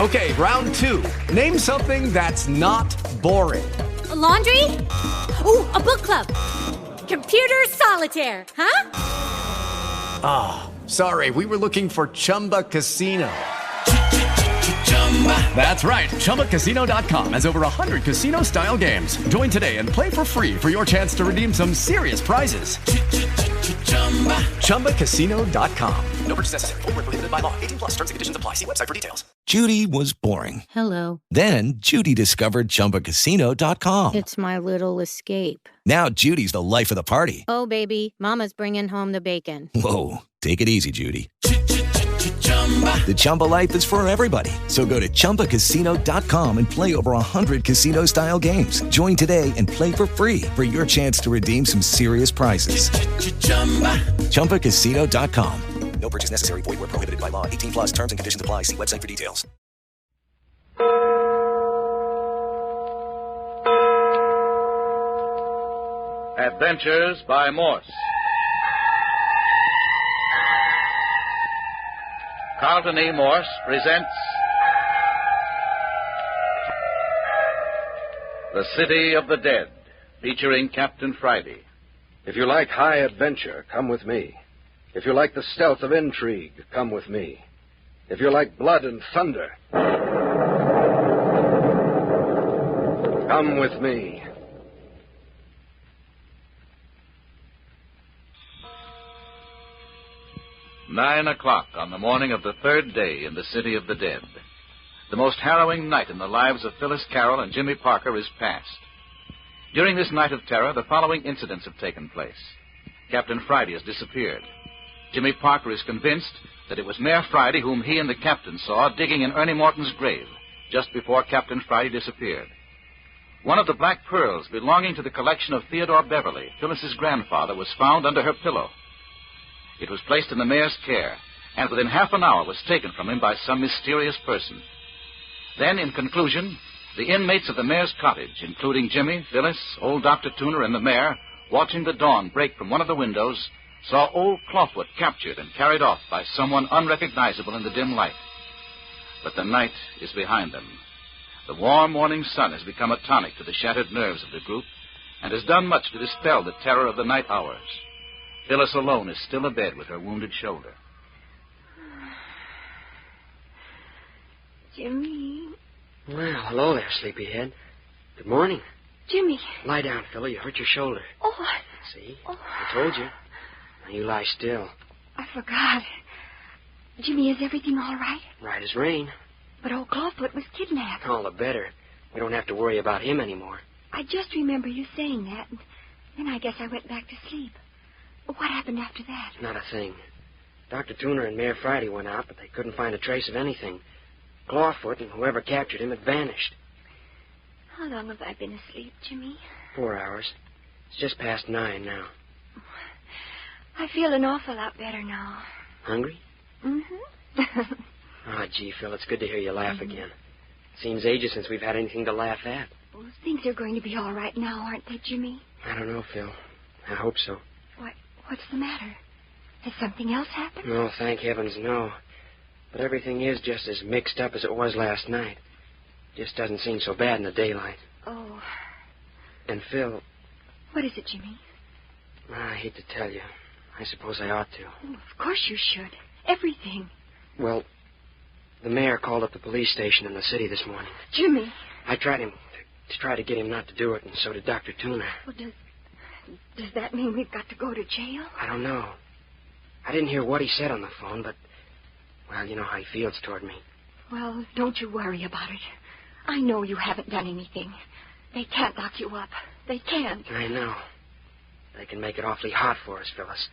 Okay, round two. Name something that's not boring. A laundry? Ooh, a book club. Computer solitaire, huh? Ah, sorry, we were looking for Chumba Casino. That's right. ChumbaCasino.com has over 100 casino-style games. Join today and play for free for your chance to redeem some serious prizes. ChumbaCasino.com. No purchase necessary. Void where prohibited by law. 18 plus terms and conditions apply. See website for details. Judy was boring. Hello. Then Judy discovered ChumbaCasino.com. It's my little escape. Now Judy's the life of the party. Oh, baby, mama's bringing home the bacon. Whoa, take it easy, Judy. The Chumba life is for everybody. So go to ChumbaCasino.com and play over 100 casino-style games. Join today and play for free for your chance to redeem some serious prizes. ChumbaCasino.com. No purchase necessary. Void where prohibited by law. 18 plus terms and conditions apply. See website for details. Adventures by Morse. Carlton E. Morse presents The City of the Dead, featuring Captain Friday. If you like high adventure, come with me. If you like the stealth of intrigue, come with me. If you like blood and thunder, come with me. "9 o'clock on the morning of the third day in the City of the Dead. The most harrowing night in the lives of Phyllis Carroll and Jimmy Parker is past. During this night of terror, the following incidents have taken place. Captain Friday has disappeared. Jimmy Parker is convinced that it was Mayor Friday whom he and the captain saw digging in Ernie Morton's grave just before Captain Friday disappeared. One of the black pearls belonging to the collection of Theodore Beverly, Phyllis's grandfather, was found under her pillow. It was placed in the mayor's care, and within half an hour was taken from him by some mysterious person. Then, in conclusion, the inmates of the mayor's cottage, including Jimmy, Phyllis, old Dr. Tooner, and the mayor, watching the dawn break from one of the windows, saw old Clawfoot captured and carried off by someone unrecognizable in the dim light. But the night is behind them. The warm morning sun has become a tonic to the shattered nerves of the group and has done much to dispel the terror of the night hours. Phyllis alone is still abed with her wounded shoulder. Jimmy. Well, hello there, sleepyhead. Good morning. Jimmy. Lie down, Philly. You hurt your shoulder. Oh. See? Oh. I told you. Now you lie still. I forgot. Jimmy, is everything all right? Right as rain. But old Clawfoot was kidnapped. All the better. We don't have to worry about him anymore. I just remember you saying that, and then I guess I went back to sleep. What happened after that? Not a thing. Dr. Tooner and Mayor Friday went out, but they couldn't find a trace of anything. Clawfoot and whoever captured him had vanished. How long have I been asleep, Jimmy? 4 hours. It's just past 9 now. I feel an awful lot better now. Hungry? Mm-hmm. Ah, gee, Phil, it's good to hear you laugh again. Seems ages since we've had anything to laugh at. Well, things are going to be all right now, aren't they, Jimmy? I don't know, Phil. I hope so. What's the matter? Has something else happened? No, thank heavens, no. But everything is just as mixed up as it was last night. Just doesn't seem so bad in the daylight. Oh. And, Phil... What is it, Jimmy? I hate to tell you. I suppose I ought to. Oh, of course you should. Everything. Well, the mayor called up the police station in the city this morning. Jimmy. I tried to try to get him not to do it, and so did Dr. Tooner. Well, does that mean we've got to go to jail? I don't know. I didn't hear what he said on the phone, but, well, you know how he feels toward me. Well, don't you worry about it. I know you haven't done anything. They can't lock you up. They can't. I know. They can make it awfully hot for us, Phyllis.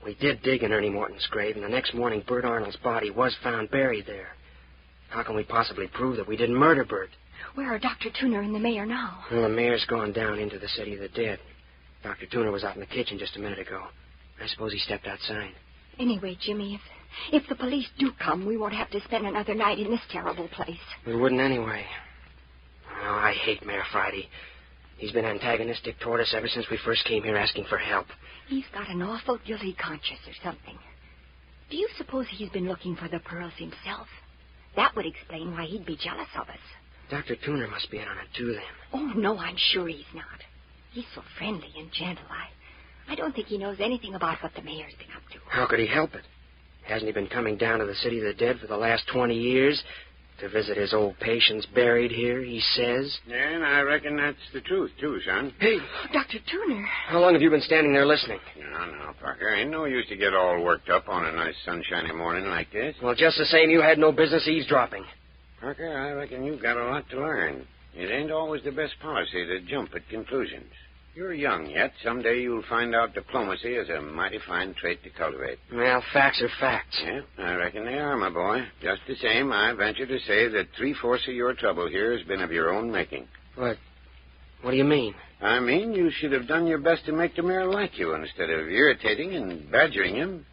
We did dig in Ernie Morton's grave, and the next morning Bert Arnold's body was found buried there. How can we possibly prove that we didn't murder Bert? Where are Dr. Tooner and the mayor now? Well, the mayor's gone down into the City of the Dead. Dr. Tooner was out in the kitchen just a minute ago. I suppose he stepped outside. Anyway, Jimmy, if the police do come, we won't have to spend another night in this terrible place. We wouldn't anyway. Oh, I hate Mayor Friday. He's been antagonistic toward us ever since we first came here asking for help. He's got an awful guilty conscience or something. Do you suppose he's been looking for the pearls himself? That would explain why he'd be jealous of us. Dr. Tuner must be in on it, too, then. Oh, no, I'm sure he's not. He's so friendly and gentle. I don't think he knows anything about what the mayor's been up to. How could he help it? Hasn't he been coming down to the City of the Dead for the last 20 years? To visit his old patients buried here, he says. Yeah, and I reckon that's the truth, too, son. Hey, Dr. Tuner. how long have you been standing there listening? No, Parker. Ain't no use to get all worked up on a nice sunshiny morning like this. Well, just the same, you had no business eavesdropping. Parker, I reckon you've got a lot to learn. It ain't always the best policy to jump at conclusions. You're young yet. Someday you'll find out diplomacy is a mighty fine trait to cultivate. Well, facts are facts. Yeah, I reckon they are, my boy. Just the same, I venture to say that 3/4 of your trouble here has been of your own making. What do you mean? I mean, you should have done your best to make the mayor like you instead of irritating and badgering him.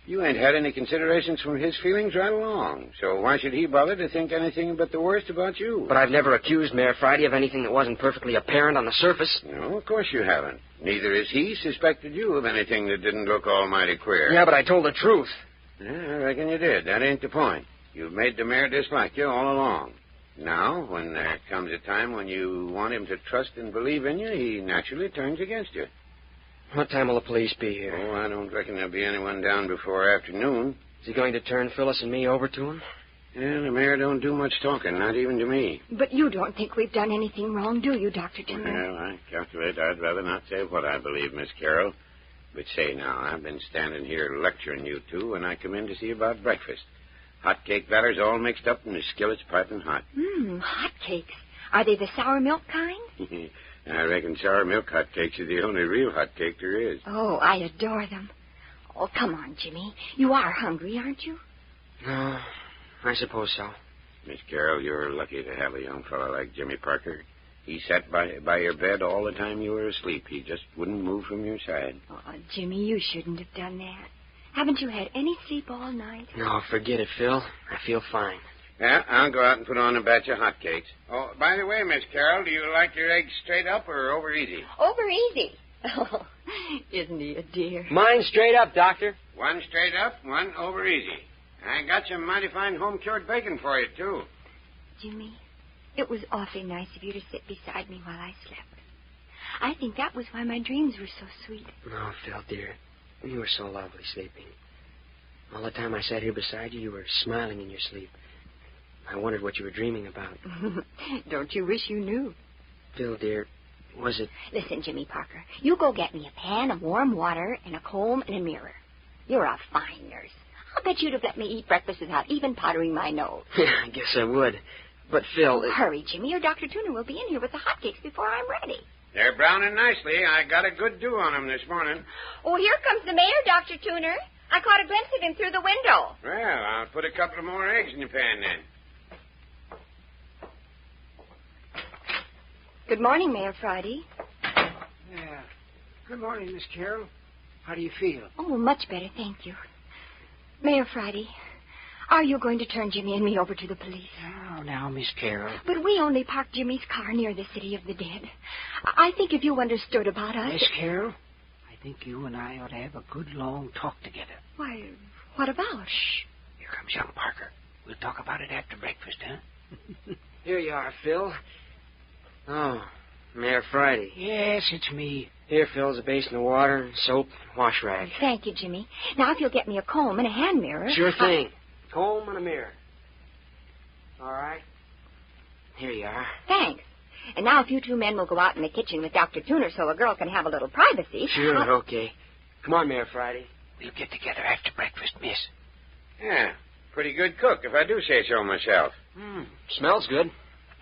You ain't had any considerations from his feelings right along, so why should he bother to think anything but the worst about you? But I've never accused Mayor Friday of anything that wasn't perfectly apparent on the surface. No, of course you haven't. Neither has he suspected you of anything that didn't look almighty queer. Yeah, but I told the truth. Yeah, I reckon you did. That ain't the point. You've made the mayor dislike you all along. Now, when there comes a time when you want him to trust and believe in you, he naturally turns against you. What time will the police be here? Oh, I don't reckon there'll be anyone down before afternoon. Is he going to turn Phyllis and me over to him? Yeah, the mayor don't do much talking, not even to me. But you don't think we've done anything wrong, do you, Dr. Tuner? Well, I calculate I'd rather not say what I believe, Miss Carroll. But say now, I've been standing here lecturing you two when I come in to see about breakfast. Hot cake batter's all mixed up and the skillet's piping hot. Hot cakes. Are they the sour milk kind? I reckon sour milk hot cakes are the only real hot cake there is. Oh, I adore them. Oh, come on, Jimmy. You are hungry, aren't you? No, I suppose so. Miss Carroll, you're lucky to have a young fellow like Jimmy Parker. He sat by your bed all the time you were asleep. He just wouldn't move from your side. Oh, Jimmy, you shouldn't have done that. Haven't you had any sleep all night? No, forget it, Phil. I feel fine. Yeah, I'll go out and put on a batch of hotcakes. Oh, by the way, Miss Carroll, do you like your eggs straight up or over easy? Over easy. Oh, isn't he a dear? Mine straight up, Doctor. One straight up, one over easy. I got some mighty fine home-cured bacon for you, too. Jimmy, it was awfully nice of you to sit beside me while I slept. I think that was why my dreams were so sweet. No, Phil, dear. You were so lovely sleeping. All the time I sat here beside you, you were smiling in your sleep. I wondered what you were dreaming about. Don't you wish you knew? Phil, dear, was it... Listen, Jimmy Parker, you go get me a pan of warm water and a comb and a mirror. You're a fine nurse. I'll bet you'd have let me eat breakfast without even powdering my nose. Yeah, I guess I would. But, Phil... Hurry, Jimmy, or Dr. Tuner will be in here with the hotcakes before I'm ready. They're browning nicely. I got a good dew on them this morning. Oh, here comes the mayor, Dr. Tuner. I caught a glimpse of him through the window. Well, I'll put a couple of more eggs in the pan then. Good morning, Mayor Friday. Yeah. Good morning, Miss Carroll. How do you feel? Oh, much better, thank you. Mayor Friday, are you going to turn Jimmy and me over to the police? Oh, now, Miss Carroll. But we only parked Jimmy's car near the City of the Dead. I think if you understood about us... Miss Carroll, I think you and I ought to have a good long talk together. Why, what about? Shh. Here comes young Parker. We'll talk about it after breakfast, huh? Here you are, Phil. Oh, Mayor Friday. Yes, it's me. Here, Phil's a basin of water, soap, wash rag. Thank you, Jimmy. Now, if you'll get me a comb and a hand mirror... Sure thing. Comb and a mirror. All right. Here you are. Thanks. And now if you two men will go out in the kitchen with Dr. Tuner so a girl can have a little privacy... Sure, okay. Come on, Mayor Friday. We'll get together after breakfast, miss. Yeah, pretty good cook, if I do say so myself. Smells good.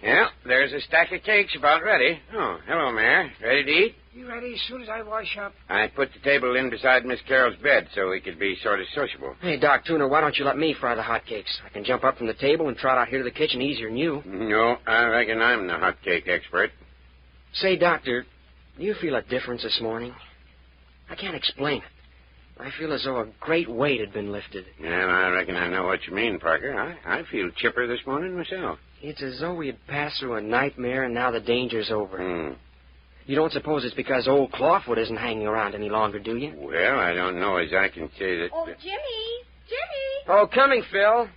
Yeah, there's a stack of cakes about ready. Oh, hello, Mayor. Ready to eat? You ready as soon as I wash up? I put the table in beside Miss Carroll's bed so we could be sort of sociable. Hey, Doc Tuner, why don't you let me fry the hotcakes? I can jump up from the table and trot out here to the kitchen easier than you. No, I reckon I'm the hot cake expert. Say, Doctor, do you feel a difference this morning? I can't explain it. I feel as though a great weight had been lifted. Well, I reckon I know what you mean, Parker. I feel chipper this morning myself. It's as though we had passed through a nightmare and now the danger's over. You don't suppose it's because old Clawfoot isn't hanging around any longer, do you? Well, I don't know as I can say that... Oh, Jimmy! Jimmy! Oh, coming, Phil.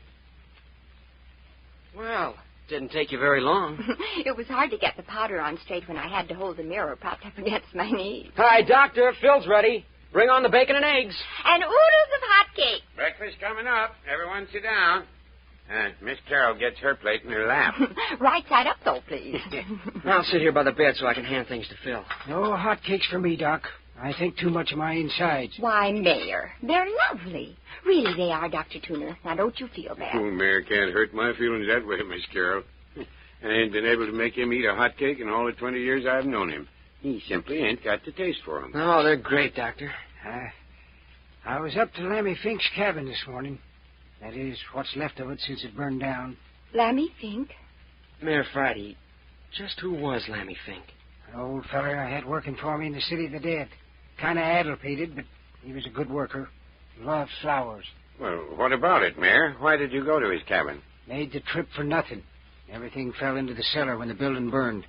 Well, didn't take you very long. It was hard to get the powder on straight when I had to hold the mirror propped up against my knees. Hi, Doctor. Phil's ready. Bring on the bacon and eggs. And oodles of hot cake. Breakfast coming up. Everyone sit down. Miss Carol gets her plate in her lap. Right side up, though, please. I'll sit here by the bed so I can hand things to Phil. No hot cakes for me, Doc. I think too much of my insides. Why, Mayor, they're lovely. Really, they are, Dr. Tuner. Now, don't you feel bad. Oh, Mayor can't hurt my feelings that way, Miss Carol. I ain't been able to make him eat a hot cake in all the 20 years I've known him. He simply ain't got the taste for 'em. Oh, they're great, Doctor. I was up to Lammy Fink's cabin this morning. That is, what's left of it since it burned down. Lammy Fink? Mayor Friday, just who was Lammy Fink? An old feller I had working for me in the City of the Dead. Kind of addle-pated, but he was a good worker. Loved flowers. Well, what about it, Mayor? Why did you go to his cabin? Made the trip for nothing. Everything fell into the cellar when the building burned.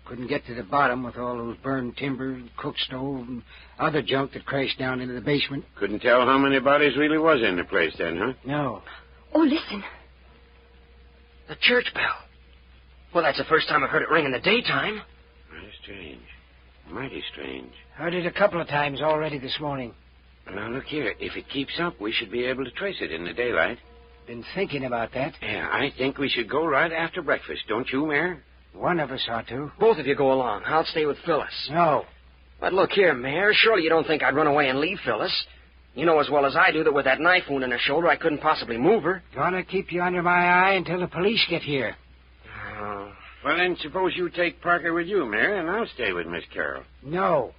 Couldn't get to the bottom with all those burned timber, cook stove, and other junk that crashed down into the basement. Couldn't tell how many bodies really was in the place then, huh? No. Oh, listen. The church bell. Well, that's the first time I've heard it ring in the daytime. Mighty strange. Mighty strange. Heard it a couple of times already this morning. Now, look here. If it keeps up, we should be able to trace it in the daylight. Been thinking about that. Yeah, I think we should go right after breakfast, don't you, Mayor? One of us ought to. Both of you go along. I'll stay with Phyllis. No. But look here, Mayor. Surely you don't think I'd run away and leave Phyllis. You know as well as I do that with that knife wound in her shoulder, I couldn't possibly move her. Gonna keep you under my eye until the police get here. Oh. Well, then suppose you take Parker with you, Mayor, and I'll stay with Miss Carol. No.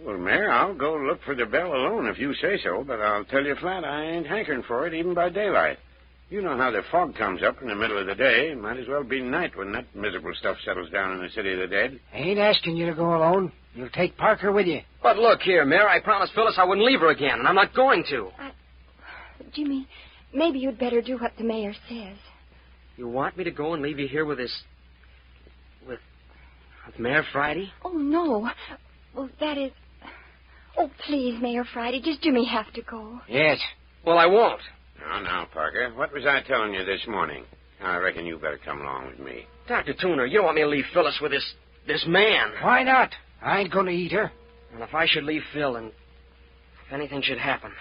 Well, Mayor, I'll go look for the bell alone if you say so, but I'll tell you flat, I ain't hankering for it even by daylight. You know how the fog comes up in the middle of the day. Might as well be night when that miserable stuff settles down in the City of the Dead. I ain't asking you to go alone. You'll take Parker with you. But look here, Mayor, I promised Phyllis I wouldn't leave her again, and I'm not going to. Jimmy, maybe you'd better do what the mayor says. You want me to go and leave you here with this... with Mayor Friday? Oh, no. Well, that is... Oh, please, Mayor Friday, does Jimmy have to go? Yes. Well, I won't. Now, Parker, what was I telling you this morning? I reckon you better come along with me. Dr. Tuner, you don't want me to leave Phyllis with this man. Why not? I ain't going to eat her. And if I should leave Phil and if anything should happen,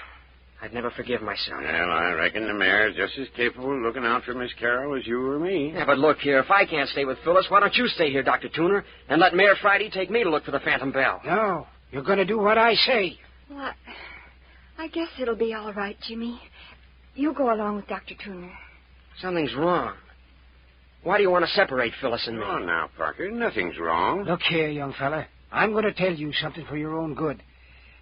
I'd never forgive myself. Well, I reckon the mayor's just as capable of looking out for Miss Carol as you or me. Yeah, but look here, if I can't stay with Phyllis, why don't you stay here, Dr. Tuner, and let Mayor Friday take me to look for the Phantom Bell? No, you're going to do what I say. Well, I guess it'll be all right, Jimmy. You go along with Dr. Tuner. Something's wrong. Why do you want to separate Phyllis and me? Oh, now, Parker, nothing's wrong. Look here, young fella. I'm going to tell you something for your own good.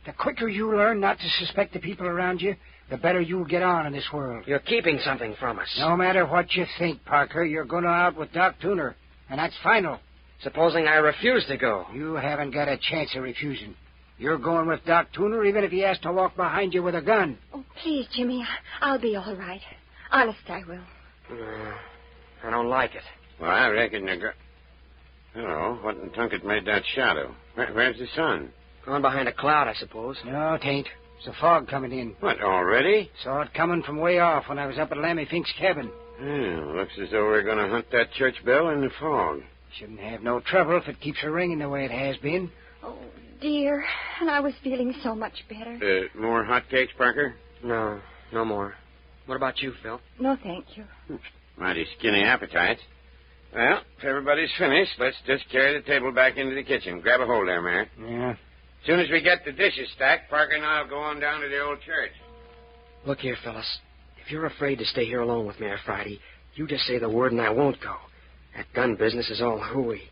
The quicker you learn not to suspect the people around you, the better you'll get on in this world. You're keeping something from us. No matter what you think, Parker, you're going out with Doc Tuner, and that's final. Supposing I refuse to go? You haven't got a chance of refusing. You're going with Doc Tuner even if he has to walk behind you with a gun. Oh, please, Jimmy, I'll be all right. Honest, I will. I don't like it. Well, I reckon you're Hello, what in Tunket made that shadow? Where's the sun? Gone behind a cloud, I suppose. No, it ain't. It's the fog coming in. What, already? Saw it coming from way off when I was up at Lammy Fink's cabin. Yeah, looks as though we're going to hunt that church bell in the fog. Shouldn't have no trouble if it keeps her ringing the way it has been. Oh, dear. And I was feeling so much better. More hotcakes, Parker? No, no more. What about you, Phil? No, thank you. Mighty skinny appetites. Well, if everybody's finished, let's just carry the table back into the kitchen. Grab a hold there, Mayor. Yeah. As soon as we get the dishes stacked, Parker and I'll go on down to the old church. Look here, Phyllis. If you're afraid to stay here alone with Mayor Friday, you just say the word and I won't go. That gun business is all hooey.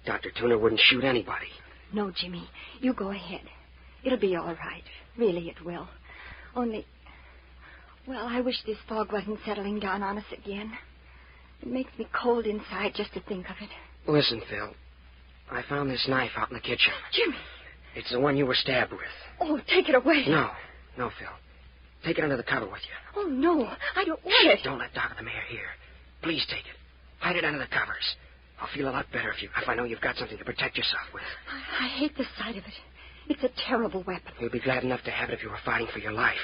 Dr. Tuner wouldn't shoot anybody. No, Jimmy. You go ahead. It'll be all right. Really, it will. Only... Well, I wish this fog wasn't settling down on us again. It makes me cold inside just to think of it. Listen, Phil. I found this knife out in the kitchen. Jimmy! It's the one you were stabbed with. Oh, take it away. No, Phil. Take it under the cover with you. Oh, no. I don't want it. Don't let Doc or the mayor hear. Please take it. Hide it under the covers. I'll feel a lot better if I know you've got something to protect yourself with. I hate the sight of it. It's a terrible weapon. You'd be glad enough to have it if you were fighting for your life.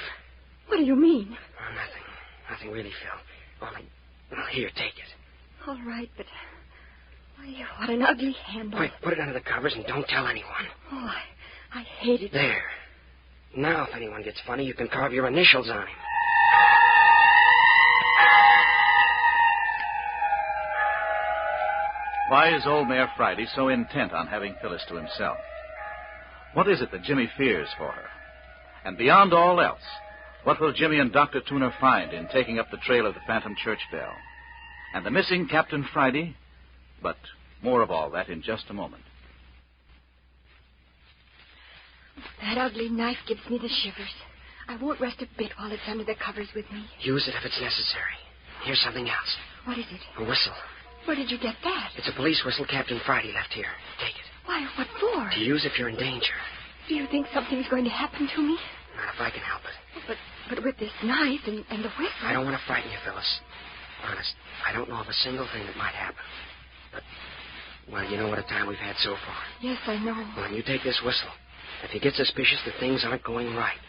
What do you mean? Oh, nothing. Nothing really, Phil. Only, well, here, take it. All right, but... Why, what an ugly handle. Quick, put it under the covers and don't tell anyone. Oh, I hate it. There. Now, if anyone gets funny, you can carve your initials on him. Why is old Mayor Friday so intent on having Phyllis to himself? What is it that Jimmy fears for her? And beyond all else, what will Jimmy and Dr. Tuner find in taking up the trail of the phantom church bell? And the missing Captain Friday? But more of all that in just a moment. That ugly knife gives me the shivers. I won't rest a bit while it's under the covers with me. Use it if it's necessary. Here's something else. What is it? A whistle. Where did you get that? It's a police whistle Captain Friday left here. Take it. Why, what for? To use if you're in danger. Do you think something's going to happen to me? Not if I can help it. But with this knife and the whistle... I don't want to frighten you, Phyllis. Honest, I don't know of a single thing that might happen. But, well, you know what a time we've had so far. Yes, I know. Well, when you take this whistle, if you get suspicious that things aren't going right,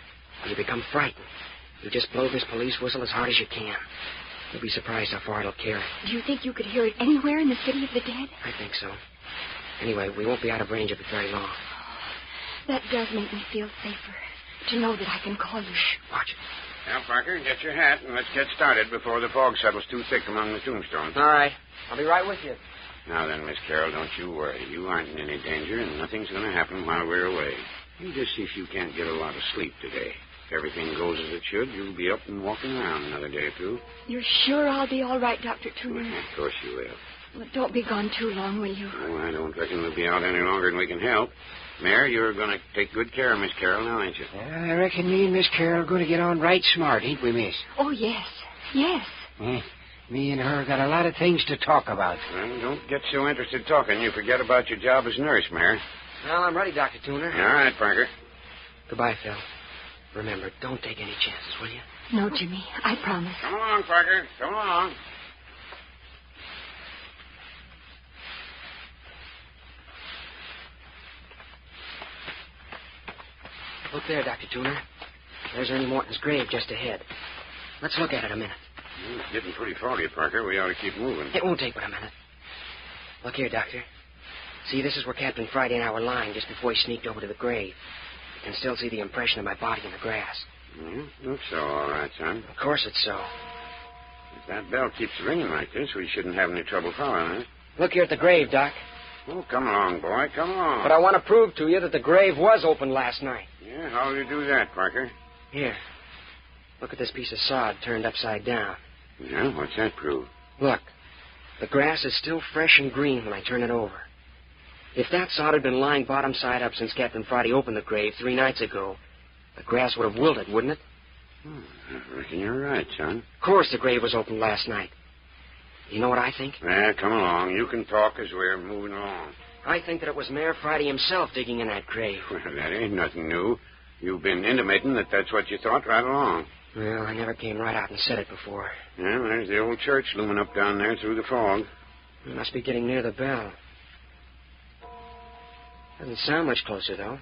or you become frightened, you just blow this police whistle as hard as you can. You'll be surprised how far it'll carry. Do you think you could hear it anywhere in the city of the dead? I think so. Anyway, we won't be out of range of it very long. That does make me feel safer, to know that I can call you. Shh, watch it. Now, Parker, get your hat and let's get started before the fog settles too thick among the tombstones. All right. I'll be right with you. Now then, Miss Carroll, don't you worry. You aren't in any danger, and nothing's going to happen while we're away. You just see if you can't get a lot of sleep today. If everything goes as it should, you'll be up and walking around another day or two. You're sure I'll be all right, Dr. Tuner? Well, of course you will. Well, don't be gone too long, will you? Oh, I don't reckon we'll be out any longer than we can help. Mayor, you're going to take good care of Miss Carroll now, ain't you? I reckon me and Miss Carroll are going to get on right smart, ain't we, miss? Oh, yes. Yes. Me and her got a lot of things to talk about. Well, don't get so interested talking you forget about your job as nurse, Mayor. Well, I'm ready, Dr. Tuner. All right, Parker. Goodbye, Phil. Remember, don't take any chances, will you? No, Jimmy. I promise. Come along, Parker. Come along. Look there, Dr. Tuner. There's Ernie Morton's grave just ahead. Let's look at it a minute. It's getting pretty foggy, Parker. We ought to keep moving. It won't take but a minute. Look here, Doctor. See, this is where Captain Friday and I were lying just before he sneaked over to the grave. You can still see the impression of my body in the grass. Looks so, all right, son. Of course it's so. If that bell keeps ringing like this, we shouldn't have any trouble following it. Look here at the grave, Doc. Oh, come along, boy. Come along. But I want to prove to you that the grave was opened last night. Yeah, how will you do that, Parker? Here. Look at this piece of sod turned upside down. Yeah, what's that prove? Look. The grass is still fresh and green when I turn it over. If that sod had been lying bottom side up since Captain Friday opened the grave 3 nights ago, the grass would have wilted, wouldn't it? I reckon you're right, son. Of course the grave was opened last night. You know what I think? Yeah, come along. You can talk as we're moving along. I think that it was Mayor Friday himself digging in that grave. Well, that ain't nothing new. You've been intimating that that's what you thought right along. Well, I never came right out and said it before. Yeah, there's the old church looming up down there through the fog. We must be getting near the bell. Doesn't sound much closer, though.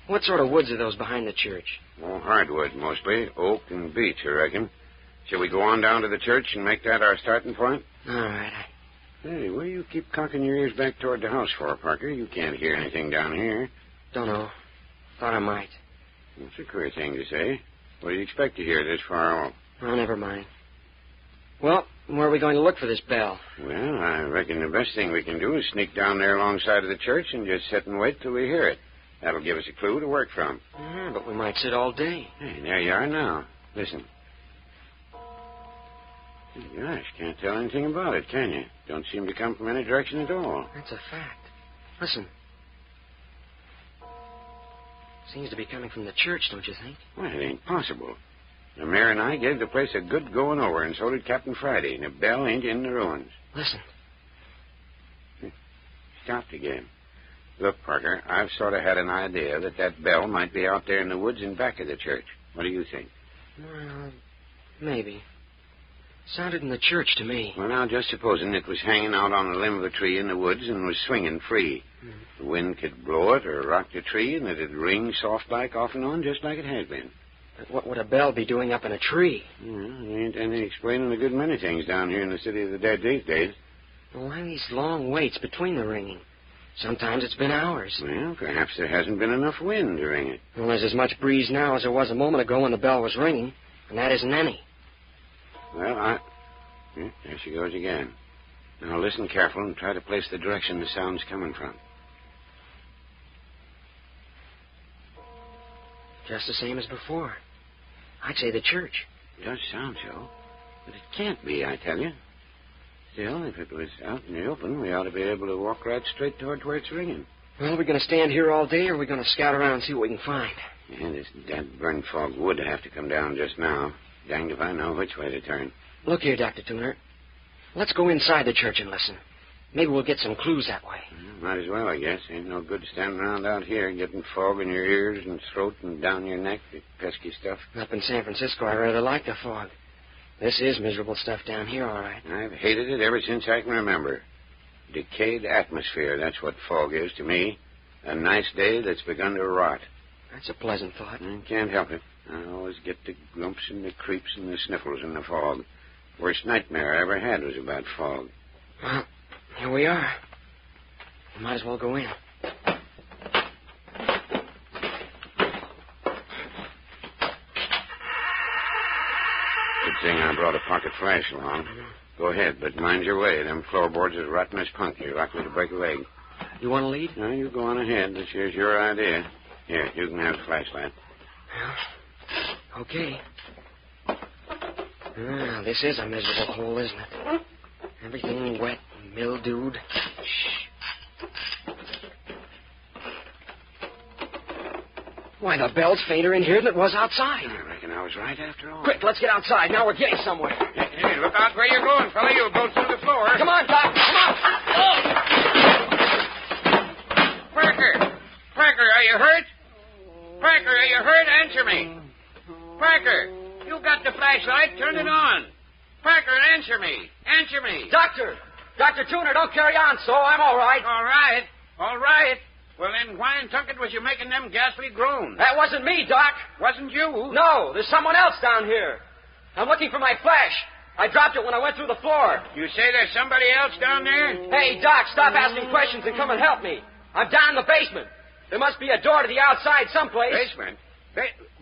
What sort of woods are those behind the church? Oh, hardwood, mostly. Oak and beech, I reckon. Shall we go on down to the church and make that our starting point? All right. Hey, what do you keep cocking your ears back toward the house for, Parker? You can't hear anything down here. Don't know. Thought I might. That's a queer thing to say. What do you expect to hear this far off? Oh, never mind. Well, where are we going to look for this bell? Well, I reckon the best thing we can do is sneak down there alongside of the church and just sit and wait till we hear it. That'll give us a clue to work from. Yeah, but we might sit all day. Hey, there you are now. Listen. Gosh, can't tell anything about it, can you? Don't seem to come from any direction at all. That's a fact. Listen. Seems to be coming from the church, don't you think? Well, it ain't possible. The mayor and I gave the place a good going over, and so did Captain Friday, and the bell ain't in the ruins. Listen. Stopped again. Look, Parker, I've sort of had an idea that bell might be out there in the woods in back of the church. What do you think? Well, maybe. Sounded in the church to me. Well, now, just supposing it was hanging out on a limb of a tree in the woods and was swinging free. The wind could blow it or rock the tree, and it'd ring soft-like off and on, just like it has been. What would a bell be doing up in a tree? There ain't any explaining a good many things down here in the city of the dead these days. Why these long waits between the ringing? Sometimes it's been hours. Well, perhaps there hasn't been enough wind to ring it. Well, there's as much breeze now as there was a moment ago when the bell was ringing, and that isn't any. Well, there she goes again. Now listen careful and try to place the direction the sound's coming from. Just the same as before. I'd say the church. It does sound so, but it can't be, I tell you. Still, if it was out in the open, we ought to be able to walk right straight toward where it's ringing. Well, are we going to stand here all day, or are we going to scout around and see what we can find? Yeah, this dead burn fog would have to come down just now. Danged if I know which way to turn. Look here, Dr. Tuner. Let's go inside the church and listen. Maybe we'll get some clues that way. Might as well, I guess. Ain't no good standing around out here getting fog in your ears and throat and down your neck, the pesky stuff. Up in San Francisco, I rather like the fog. This is miserable stuff down here, all right. I've hated it ever since I can remember. Decayed atmosphere, that's what fog is to me. A nice day that's begun to rot. That's a pleasant thought. I can't help it. I always get the grumps and the creeps and the sniffles in the fog. Worst nightmare I ever had was about fog. Well, here we are. We might as well go in. Good thing I brought a pocket flash along. Go ahead, but mind your way. Them floorboards is rotten as punk. You're likely to break a leg. You want to lead? No, you go on ahead. This here's your idea. Here, you can have the flashlight. Well, okay. This is a miserable hole, isn't it? Everything wet and mildewed. Shh. Why, the bell's fainter in here than it was outside. I reckon I was right after all. Quick, let's get outside. Now we're getting somewhere. Hey, look out where you're going, fella. You'll go through the floor. Come on, Doc. Come on. Oh! Parker, are you hurt? Parker, are you hurt? Answer me. Parker, you got the flashlight. Turn it on. Parker, answer me. Answer me. Dr. Tuner, don't carry on so. I'm all right. All right. Well, then why in Tunket was you making them ghastly groans? That wasn't me, Doc. Wasn't you? No, there's someone else down here. I'm looking for my flash. I dropped it when I went through the floor. You say there's somebody else down there? Hey, Doc, stop asking questions and come and help me. I'm down in the basement. There must be a door to the outside someplace. Basement?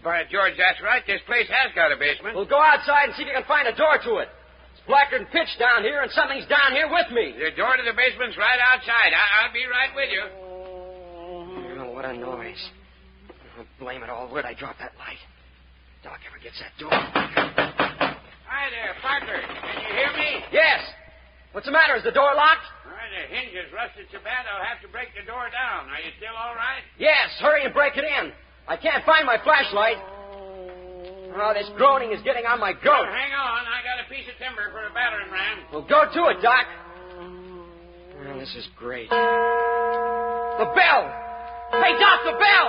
By George, that's right. This place has got a basement. Well, go outside and see if you can find a door to it. It's blacker than pitch down here, and something's down here with me. The door to the basement's right outside. I'll be right with you. Oh, what a noise. Oh, blame it all. Where'd I drop that light? Doc ever gets that door. Hi there, Parker. Can you hear me? Yes. What's the matter? Is the door locked? All right, the hinge is rusted so bad I'll have to break the door down. Are you still all right? Yes. Hurry and break it in. I can't find my flashlight. Oh, this groaning is getting on my goat. Well, hang on. I got a piece of timber for a battering ram. Well, go to it, Doc. Oh, this is great. The bell! Hey, Doc, the bell!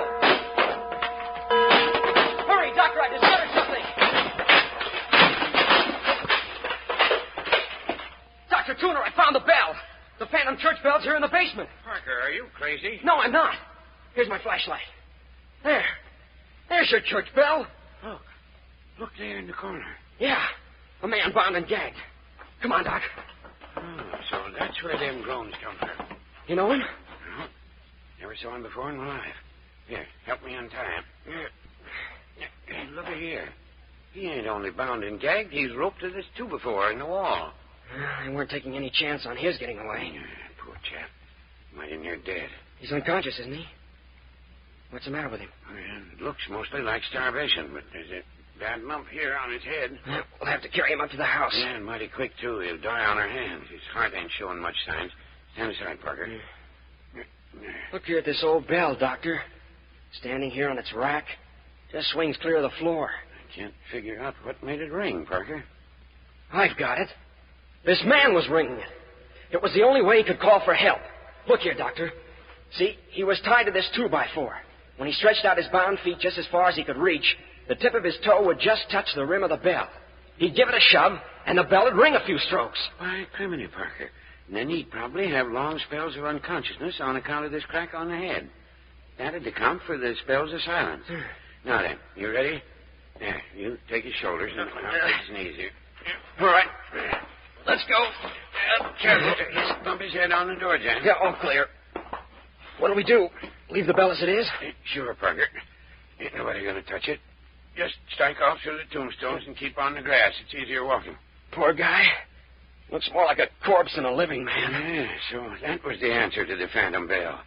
Hurry, Doctor, I discovered something. Dr. Tuner, I found the bell. The phantom church bell's here in the basement. Parker, are you crazy? No, I'm not. Here's my flashlight. There. There's your church bell. Look there in the corner. Yeah, a man bound and gagged. Come on, Doc. Oh, so that's where them groans come from. You know him? No. Never saw him before in my life. Here, help me untie him. Hey, look at here. He ain't only bound and gagged, he's roped to this 2x4 in the wall. They weren't taking any chance on his getting away. Poor chap. Mighty near dead. He's unconscious, isn't he? What's the matter with him? Well, it looks mostly like starvation, but there's a bad lump here on his head. We'll have to carry him up to the house. Yeah, and mighty quick, too. He'll die on our hands. His heart ain't showing much signs. Stand aside, Parker. Look here at this old bell, Doctor. Standing here on its rack. Just swings clear of the floor. I can't figure out what made it ring, Parker. I've got it. This man was ringing it. It was the only way he could call for help. Look here, Doctor. See, he was tied to this 2x4. When he stretched out his bound feet just as far as he could reach, the tip of his toe would just touch the rim of the bell. He'd give it a shove, and the bell would ring a few strokes. Why, criminy, Parker. And then he'd probably have long spells of unconsciousness on account of this crack on the head. That'd account for the spells of silence. Now then, you ready? Yeah, you take his shoulders and I'll take his knees here. All right. Let's go. Careful. Just bump his head on the door, Jan. Yeah, all clear. What'll we do? Leave the bell as it is? Sure, Parker. Ain't nobody going to touch it. Just strike off through the tombstones and keep on the grass. It's easier walking. Poor guy. Looks more like a corpse than a living man. Yeah, so that was the answer to the phantom bell.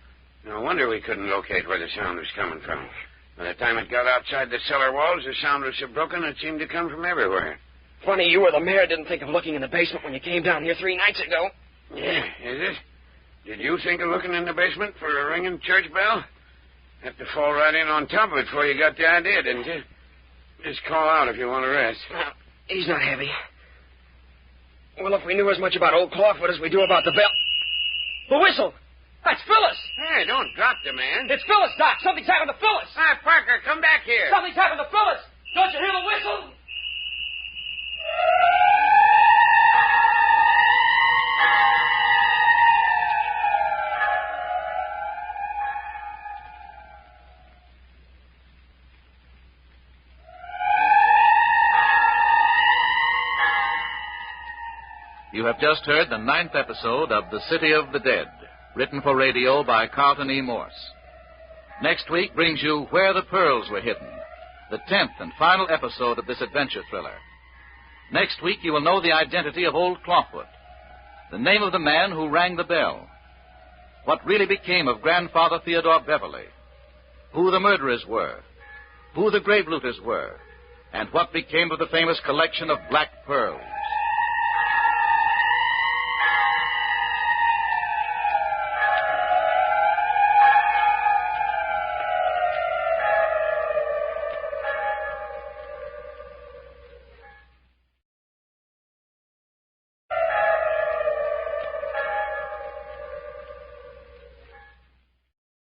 No wonder we couldn't locate where the sound was coming from. By the time it got outside the cellar walls, the sound was so broken it seemed to come from everywhere. Funny you or the mayor didn't think of looking in the basement when you came down here 3 nights ago. Yeah, is it? Did you think of looking in the basement for a ringing church bell? Have to fall right in on top of it before you got the idea, didn't you? Just call out if you want to rest. He's not heavy. Well, if we knew as much about old Clawfoot as we do about the bell... The whistle! That's Phyllis! Hey, don't drop the man. It's Phyllis, Doc! Something's happened to Phyllis! Hi, Parker, come back here. Something's happened to Phyllis! Don't you hear the whistle? You have just heard the 9th episode of The City of the Dead, written for radio by Carlton E. Morse. Next week brings you Where the Pearls Were Hidden, the 10th and final episode of this adventure thriller. Next week you will know the identity of old Clawfoot, the name of the man who rang the bell, what really became of Grandfather Theodore Beverly, who the murderers were, who the grave looters were, and what became of the famous collection of black pearls.